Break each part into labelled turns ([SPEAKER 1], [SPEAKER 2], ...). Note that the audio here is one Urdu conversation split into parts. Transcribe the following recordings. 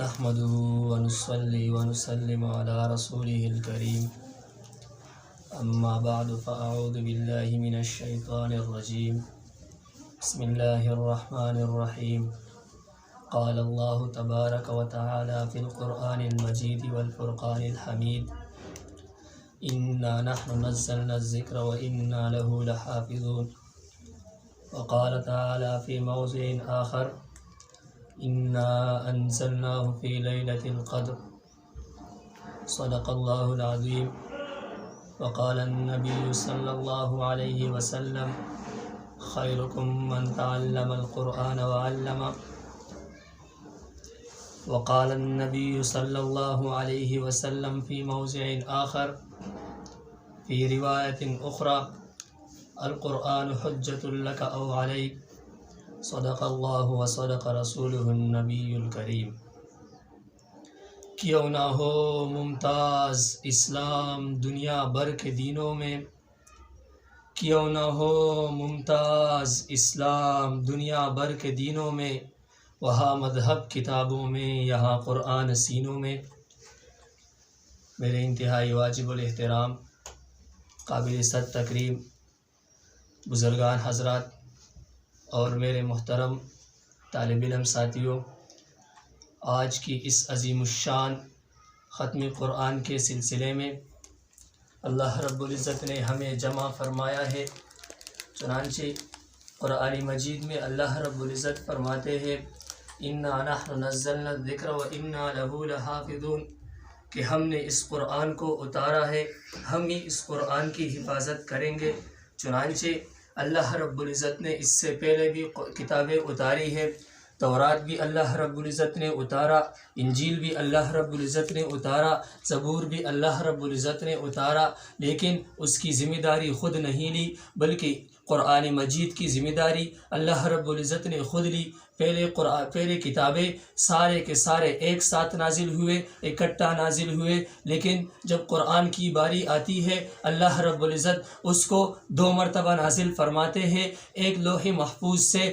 [SPEAKER 1] نحمده ونصلي ونسلم على رسوله الكريم أما بعد فأعوذ بالله من الشيطان الرجيم بسم الله الرحمن الرحيم قال الله تبارك وتعالى في القرآن المجيد والفرقان الحميد إنا نحن نزلنا الذكر وإنا له لحافظون وقال تعالى في موضع آخر إنا أنزلناه في ليلة القدر صدق الله العظيم وقال النبي صلى الله عليه وسلم خيركم من تعلم القرآن وعلمه وقال النبي صلى الله عليه وسلم في موضع آخر في رواية أخرى القرآن حجة لك أو عليك صدق اللہ و صدق رسولہ النبی الکریم۔ کیوں نہ ہو ممتاز اسلام دنیا بھر کے دینوں میں، کیوں نہ ہو ممتاز اسلام دنیا بھر کے دینوں میں، وہاں مذہب کتابوں میں، یہاں قرآن سینوں میں۔ میرے انتہائی واجب الاحترام قابل صد تکریم بزرگان حضرات اور میرے محترم طالب علم ساتھیوں، آج کی اس عظیم الشان ختم قرآن کے سلسلے میں اللہ رب العزت نے ہمیں جمع فرمایا ہے۔ چنانچہ قرآن مجید میں اللہ رب العزت فرماتے ہیں انا نحن نزلنا الذکر وانا له لحافظون، کہ ہم نے اس قرآن کو اتارا ہے، ہم ہی اس قرآن کی حفاظت کریں گے۔ چنانچہ اللہ رب العزت نے اس سے پہلے بھی کتابیں اتاری ہے، تورات بھی اللہ رب العزت نے اتارا، انجیل بھی اللہ رب العزت نے اتارا، زبور بھی اللہ رب العزت نے اتارا، لیکن اس کی ذمہ داری خود نہیں لی، بلکہ قرآن مجید کی ذمہ داری اللہ رب العزت نے خود لی۔ پہلے کتابیں سارے کے سارے ایک ساتھ نازل ہوئے، اکٹھا نازل ہوئے، لیکن جب قرآن کی باری آتی ہے اللہ رب العزت اس کو دو مرتبہ نازل فرماتے ہیں، ایک لوح محفوظ سے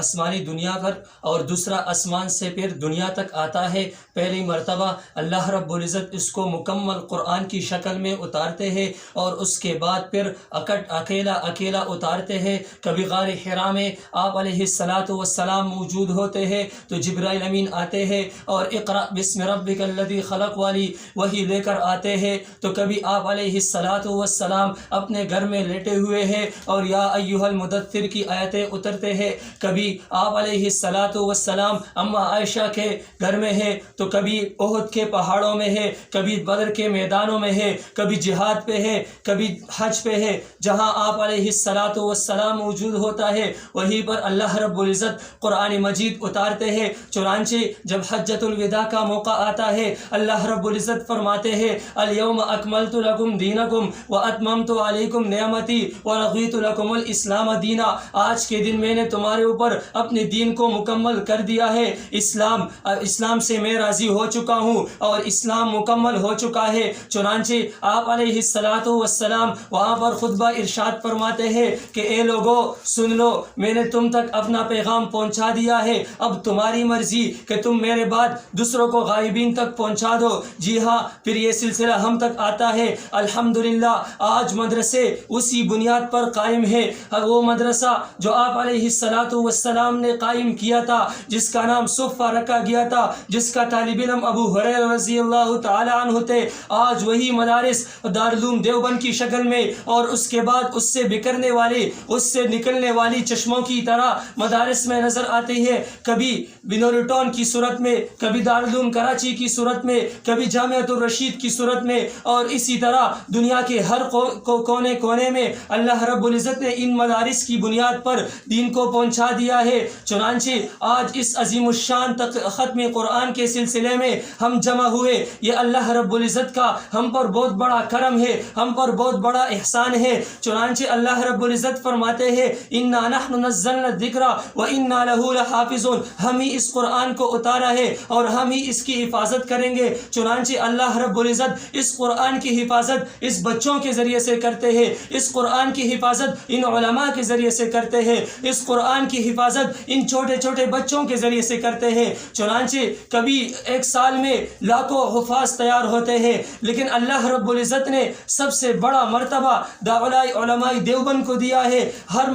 [SPEAKER 1] آسمانی دنیا پر اور دوسرا آسمان سے پھر دنیا تک آتا ہے۔ پہلی مرتبہ اللہ رب العزت اس کو مکمل قرآن کی شکل میں اتارتے ہیں اور اس کے بعد پھر اکیلا اتارتے ہیں۔ کبھی غار حرا میں آپ علیہ السلام موجود ہوتے ہیں تو جبرائیل امین آتے ہیں اور اقرأ بسم ربک الذی خلق والی وہی لے کر آتے ہیں۔ تو کبھی آپ علیہ السلام اپنے گھر میں لیٹے ہوئے ہیں اور یا ایھا المدثر کی آیتیں اترتے ہیں۔ کبھی آپ علیہ السلام اما عائشہ کے گھر میں ہے تو کبھی احد کے پہاڑوں میں ہے، کبھی بدر کے میدانوں میں ہے، کبھی جہاد پہ ہے، کبھی حج پہ ہے۔ جہاں آپ علیہ السلام موجود ہوتا ہے وہیں پر اللہ رب العزت قرآن مجید اتارتے ہیں۔ چنانچہ جب حجۃ الوداع کا موقع آتا ہے اللہ رب العزت فرماتے ہیں الیوم اکملت لکم دینکم واتممت علیکم نعمتی ورضیت لکم الاسلام دینا، آج کے دن میں نے تمہارے اوپر اپنے دین کو مکمل کر دیا ہے، اسلام سے میں راضی ہو چکا ہوں اور اسلام مکمل ہو چکا ہے۔ چنانچہ آپ علیہ السلام وہاں پر خطبہ ارشاد فرماتے ہیں کہ اے لوگو سن لو، میں نے تم تک اپنا پیغام پہنچا دیا ہے، اب تمہاری مرضی کہ تم میرے بعد دوسروں کو غائبین تک پہنچا دو۔ جی ہاں، پھر یہ سلسلہ ہم تک آتا ہے۔ الحمدللہ آج مدرسے اسی بنیاد پر قائم ہے، وہ مدرسہ جو آپ علیہ السلام نے قائم کیا تھا، جس کا نام صفہ رکھا گیا تھا، جس کا طالب علم ابو ہریرہ رضی اللہ تعالی عنہ تھے، آج وہی مدارس دارالعلوم دیوبند کی شکل میں اور اس کے بعد اس سے بکھرنے والی، اس سے نکلنے والی چشموں کی طرح مدارس میں نظر آتی ہے، کبھی بنورٹون کی صورت میں، کبھی دارالعلوم کراچی کی صورت میں، کبھی جامعۃ الرشید کی صورت میں، اور اسی طرح دنیا کے ہر کونے میں اللہ رب العزت نے ان مدارس کی بنیاد پر دین کو پہنچا دیا ہے۔ چنانچہ آج اس عظیم الشان ختم قرآن کے سلسلے میں ہم جمع ہوئے، یہ اللہ رب العزت کا ہم پر بہت بڑا کرم ہے، ہم پر بہت بڑا احسان ہے۔ چنانچہ اللہ رب العزت فرماتے ہیں انا نحن نزلنا الذکر وانا لہ لحافظون، ہم ہی اس قرآن کو اتارا ہے اور ہم ہی اس کی حفاظت کریں گے۔ چنانچہ اللہ رب العزت اس قرآن کی حفاظت اس بچوں کے ذریعے سے کرتے ہیں، اس قرآن کی حفاظت ان علماء کے ذریعے سے کرتے ہیں، اس قرآن کی حفاظت ان چھوٹے چھوٹے بچوں کے ذریعے سے کرتے ہیں۔ چنانچہ کبھی ایک سال میں لاکھوں حفاظ تیار ہوتے ہیں، لیکن اللہ رب العزت نے سب سے بڑا مرتبہ داعیہ علماء دیوبند کو دیا ہے۔ ہر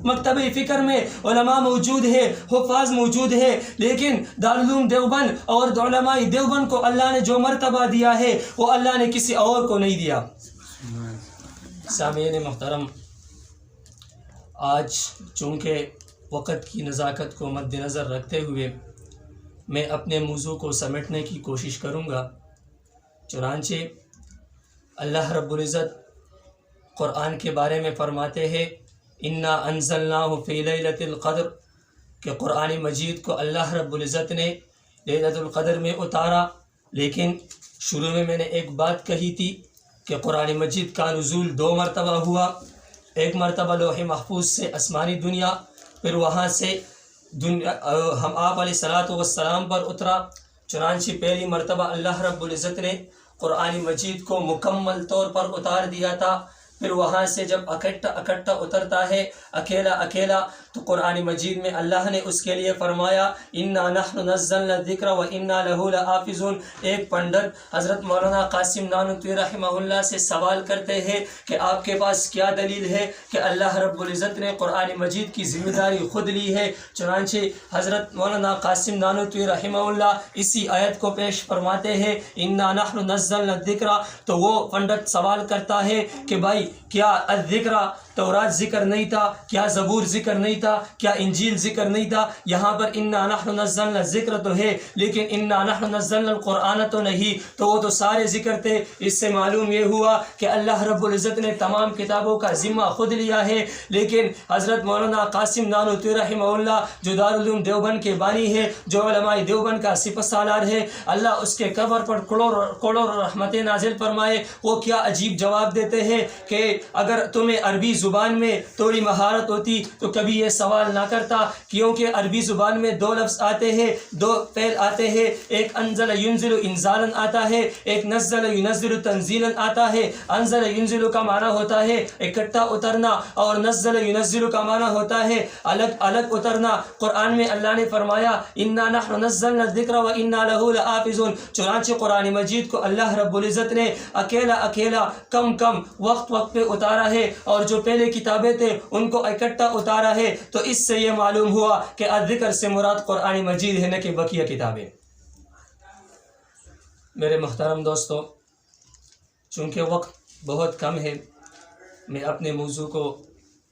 [SPEAKER 1] مکتبہ فکر میں علماء موجود ہے، حفاظ موجود ہے، لیکن دارالعلوم دیوبند اور علماء دیوبند کو اللہ نے جو مرتبہ دیا ہے وہ اللہ نے کسی اور کو نہیں دیا۔ سامعین محترم، آج چونکہ وقت کی نزاکت کو مد نظر رکھتے ہوئے میں اپنے موضوع کو سمیٹنے کی کوشش کروں گا۔ چنانچہ اللہ رب العزت قرآن کے بارے میں فرماتے ہیں انا انزلناہ فی لیلۃ القدر، کہ قرآن مجید کو اللہ رب العزت نے لیلۃ القدر میں اتارا۔ لیکن شروع میں نے ایک بات کہی تھی کہ قرآن مجید کا نزول 2 مرتبہ ہوا، ایک مرتبہ لوح محفوظ سے آسمانی دنیا، پھر وہاں سے ہم آپ علیہ الصلاۃ والسلام پر اترا۔ چنانچہ پہلی مرتبہ اللہ رب العزت نے قرآن مجید کو مکمل طور پر اتار دیا تھا، پھر وہاں سے جب اکٹھا اترتا ہے اکیلا تو قرآن مجید میں اللہ نے اس کے لیے فرمایا انا نحن نزلنا الذکر وانا لہ لحافظون۔ ایک پنڈت حضرت مولانا قاسم نانوتوی رحمہ اللہ سے سوال کرتے ہیں کہ آپ کے پاس کیا دلیل ہے کہ اللہ رب العزت نے قرآن مجید کی ذمہ داری خود لی ہے؟ چنانچہ حضرت مولانا قاسم نانوتوی رحمہ اللہ اسی آیت کو پیش فرماتے ہیں انا نحن نزلنا الذکر۔ تو وہ پنڈت سوال کرتا ہے کہ بھائی کیا الذکر تورات ذکر نہیں تھا؟ کیا زبور ذکر نہیں تھا؟ کیا انجیل ذکر نہیں تھا؟ یہاں پر انا نحن نزلنا الذکر تو ہے، لیکن انا نحن نزلنا القرآن تو نہیں، تو وہ تو سارے ذکر تھے۔ اس سے معلوم یہ ہوا کہ اللہ رب العزت نے تمام کتابوں کا ذمہ خود لیا ہے، لیکن حضرت مولانا قاسم نانوتوی رحمہ اللہ جو دارالعلوم دیوبند کے بانی ہے، جو علماء دیوبند کا سپہ سالار ہے، اللہ اس کے قبر پر کروڑوں رحمتیں نازل فرمائے، وہ کیا عجیب جواب دیتے ہیں کہ اگر تمہیں عربی زبان میں تھوڑی مہارت ہوتی تو کبھی یہ سوال نہ کرتا، کیونکہ عربی زبان میں 2 لفظ آتے ہیں، 2 فعل آتے ہیں، ایک انزل ینزل انزالا آتا ہے، ایک نزل ینزل تنزیلا آتا ہے۔ انزل ینزل کا معنی ہوتا ہے اکٹھا اترنا، اور نزل ینزل کا معنی ہوتا ہے الگ الگ اترنا۔ قرآن میں اللہ نے فرمایا انا نحن نزلنا الذکر وانا لہ لحافظون۔ چنانچہ قرآن مجید کو اللہ رب العزت نے اکیلا کم وقت پہ اتارا ہے، اور جو پہلے کتابیں تھے ان کو اکٹھا اتارا ہے۔ تو اس سے یہ معلوم ہوا کہ الذکر سے مراد قرآن مجید ہے، نہ کہ بقیہ کتابیں۔ میرے محترم دوستو، چونکہ وقت بہت کم ہے، میں اپنے موضوع کو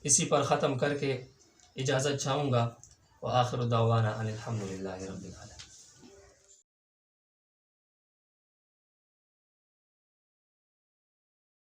[SPEAKER 1] اسی پر ختم کر کے اجازت چاہوں گا۔ وآخر دعوانا ان الحمد للہ رب العالمین۔